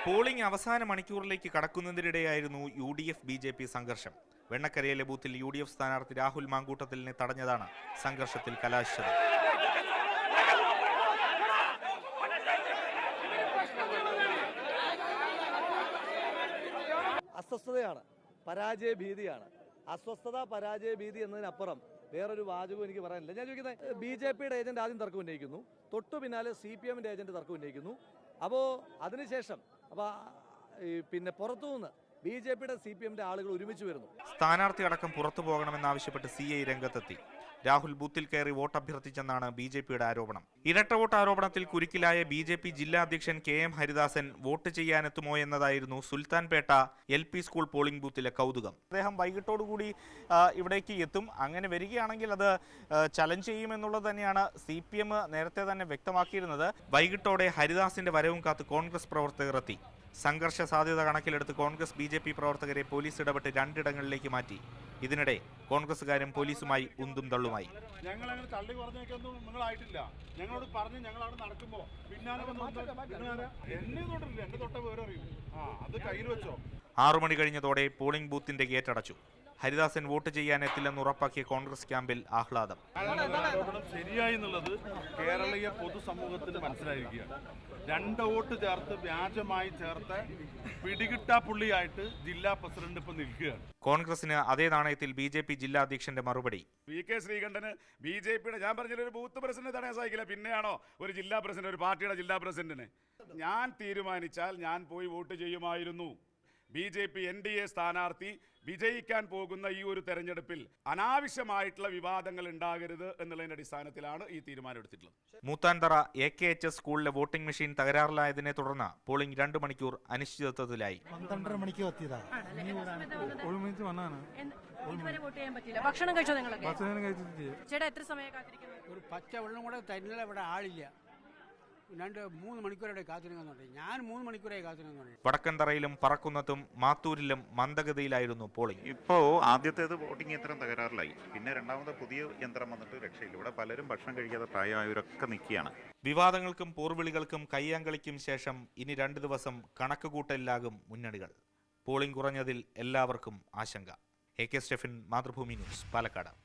Polling അവസാന മണിക്കൂറിലേക്ക് കടക്കുന്നതിനിടെയായിരുന്നു UDF BJP സംഘർഷം. വെണ്ണക്കരയിലെ ബൂത്തിൽ UDF സ്ഥാനാർത്ഥി രാഹുൽ മാങ്കൂട്ടത്തിലിനെ തടഞ്ഞതാണ് സംഘർഷത്തിൽ കലാശിച്ചത്. അസ്വസ്ഥതയാണ്, പരാജയ ഭീതിയാണ്. അസ്വസ്ഥത, പരാജയ ഭീതി എന്നതിനപ്പുറം വേറൊരു വാചകവും എനിക്ക് പറയാനില്ല. ഞാൻ ചോദിക്കുന്നത്, BJPയുടെ ഏജന്റ് ആദ്യം തർക്കം ഉന്നയിക്കുന്നു, തൊട്ടു പിന്നാലെ CPMന്റെ ഏജന്റ് തർക്കം ഉന്നയിക്കുന്നു. അപ്പോൾ അതിനുശേഷം പിന്നെ പുറത്തുനിന്ന് BJPയുടെ CPMന്റെ ആളുകൾ ഒരുമിച്ച് വരുന്നു. സ്ഥാനാർത്ഥി അടക്കം പുറത്തു പോകണമെന്നാവശ്യപ്പെട്ട് CI രംഗത്തെത്തി. രാഹുൽ ബൂത്തിൽ കയറി വോട്ട് അഭ്യർത്ഥിച്ചെന്നാണ് BJPയുടെ ആരോപണം. ഇരട്ട വോട്ട് ആരോപണത്തിൽ കുരുക്കിലായ BJP ജില്ലാ അധ്യക്ഷൻ KM ഹരിദാസൻ വോട്ട് ചെയ്യാനെത്തുമോ എന്നതായിരുന്നു സുൽത്താൻപേട്ട LP സ്കൂൾ പോളിംഗ് ബൂത്തിലെ കൗതുകം. അദ്ദേഹം വൈകിട്ടോടുകൂടി ഇവിടേക്ക് എത്തും. അങ്ങനെ വരികയാണെങ്കിൽ അത് ചലഞ്ച് ചെയ്യുമെന്നുള്ളത് തന്നെയാണ് CPM നേരത്തെ തന്നെ വ്യക്തമാക്കിയിരുന്നത്. വൈകിട്ടോടെ ഹരിദാസിന്റെ വരവും കാത്ത് കോൺഗ്രസ് പ്രവർത്തകർ എത്തി. സംഘർഷ സാധ്യത കണക്കിലെടുത്ത് കോൺഗ്രസ് BJP പ്രവർത്തകരെ പോലീസ് ഇടപെട്ട് രണ്ടിടങ്ങളിലേക്ക് മാറ്റി. ഇതിനിടെ കോൺഗ്രസുകാരും പോലീസുമായി ഉന്തും തള്ളുമായി. ഞങ്ങളങ്ങനെ തള്ളി പറഞ്ഞേക്കൊന്നും നിങ്ങളായിട്ടില്ല. ഞങ്ങളോട് പറഞ്ഞ് ഞങ്ങൾ അവിടെ നടക്കുമ്പോൾ പിന്നാലെ എന്നെ തൊട്ടില്ല, എന്റെ തൊട്ട വിവരം അറിയും. അത് കയ്യിൽ വെച്ചോ. 6 മണി കഴിഞ്ഞതോടെ പോളിംഗ് ബൂത്തിന്റെ ഗേറ്റ് അടച്ചു. ഹരിദാസൻ വോട്ട് ചെയ്യാൻ എത്തില്ലെന്ന് ഉറപ്പാക്കിയ കോൺഗ്രസ് ക്യാമ്പിൽ ആഹ്ലാദം. ശരിയായി എന്നുള്ളത് കേരളീയ പൊതുസമൂഹത്തിന് മനസ്സിലായിരിക്കുകയാണ്. 2 വോട്ട് ചേർത്ത് വ്യാജമായി ചേർത്ത് പിടികിട്ടാപ്പുള്ളിയായിട്ട് ജില്ലാ പ്രസിഡന്റ് ഇപ്പൊ നിൽക്കുകയാണ്. കോൺഗ്രസിന് അതേ നാണയത്തിൽ BJP ജില്ലാ അധ്യക്ഷന്റെ മറുപടി. VK ശ്രീകണ്ഠന് BJPയുടെ ഞാൻ പറഞ്ഞ ഒരു ബൂത്ത് പ്രസിഡന്റ് തടയാൻ സാധിക്കില്ല. പിന്നെയാണോ ഒരു ജില്ലാ പ്രസിഡന്റ്, ഒരു പാർട്ടിയുടെ ജില്ലാ പ്രസിഡന്റിന്? ഞാൻ തീരുമാനിച്ചാൽ ഞാൻ പോയി വോട്ട് ചെയ്യുമായിരുന്നു. BJP NDA സ്ഥാനാർത്ഥി വിജയിക്കാൻ പോകുന്ന ഈ ഒരു തെരഞ്ഞെടുപ്പിൽ അനാവശ്യമായിട്ടുള്ള വിവാദങ്ങൾ ഉണ്ടാകരുത് എന്നുള്ളതിന്റെ അടിസ്ഥാനത്തിലാണ് ഈ തീരുമാനം എടുത്തിട്ടുള്ളത്. മൂത്താൻതറ AKHS സ്കൂളിലെ വോട്ടിംഗ് മെഷീൻ തകരാറിലായതിനെ തുടർന്ന് പോളിംഗ് 2 മണിക്കൂർ അനിശ്ചിതത്വത്തിലായി. 12:30 മണിക്ക് എത്തിയതാ. ഭക്ഷണം കഴിച്ചോ നിങ്ങളൊക്കെ? ചേട്ടാ എത്ര സമയം കാത്തിരിക്കുന്നു? ഒരു പച്ച വെള്ളം കൂടെ തരുന്നില്ല, ഇവിടെ ആളില്ല. 2-3 മണിക്കൂറായി കാത്തിരിക്കുന്നുണ്ട്. ഞാൻ 3 മണിക്കൂറായി കാത്തിരിക്കുന്നുണ്ട്. വടക്കന്തറയിലും പറക്കുന്നത്തും മാത്തൂരിലും മന്ദഗതിയിലായിരുന്നു പോളിംഗ്. ഇപ്പോൾ ആദ്യത്തേത് വോട്ടിംഗ് യന്ത്രം തകരാറിലായി. പിന്നെ രണ്ടാമത് പുതിയ യന്ത്രം വന്നിട്ട് രക്ഷയില്ല. ഇവിടെ പലരും ഭക്ഷണം കഴിക്കാതെ പ്രായമായവരൊക്കെ നിൽക്കുകയാണ്. വിവാദങ്ങൾക്കും പോർവിളികൾക്കും കയ്യാങ്കളിക്കും ശേഷം ഇനി 2 ദിവസം കണക്കുകൂട്ടലിലാകും മുന്നണികൾ. പോളിംഗ് കുറഞ്ഞതിൽ എല്ലാവർക്കും ആശങ്ക. AK Stephin, Mathrubhumi news, Palakkad.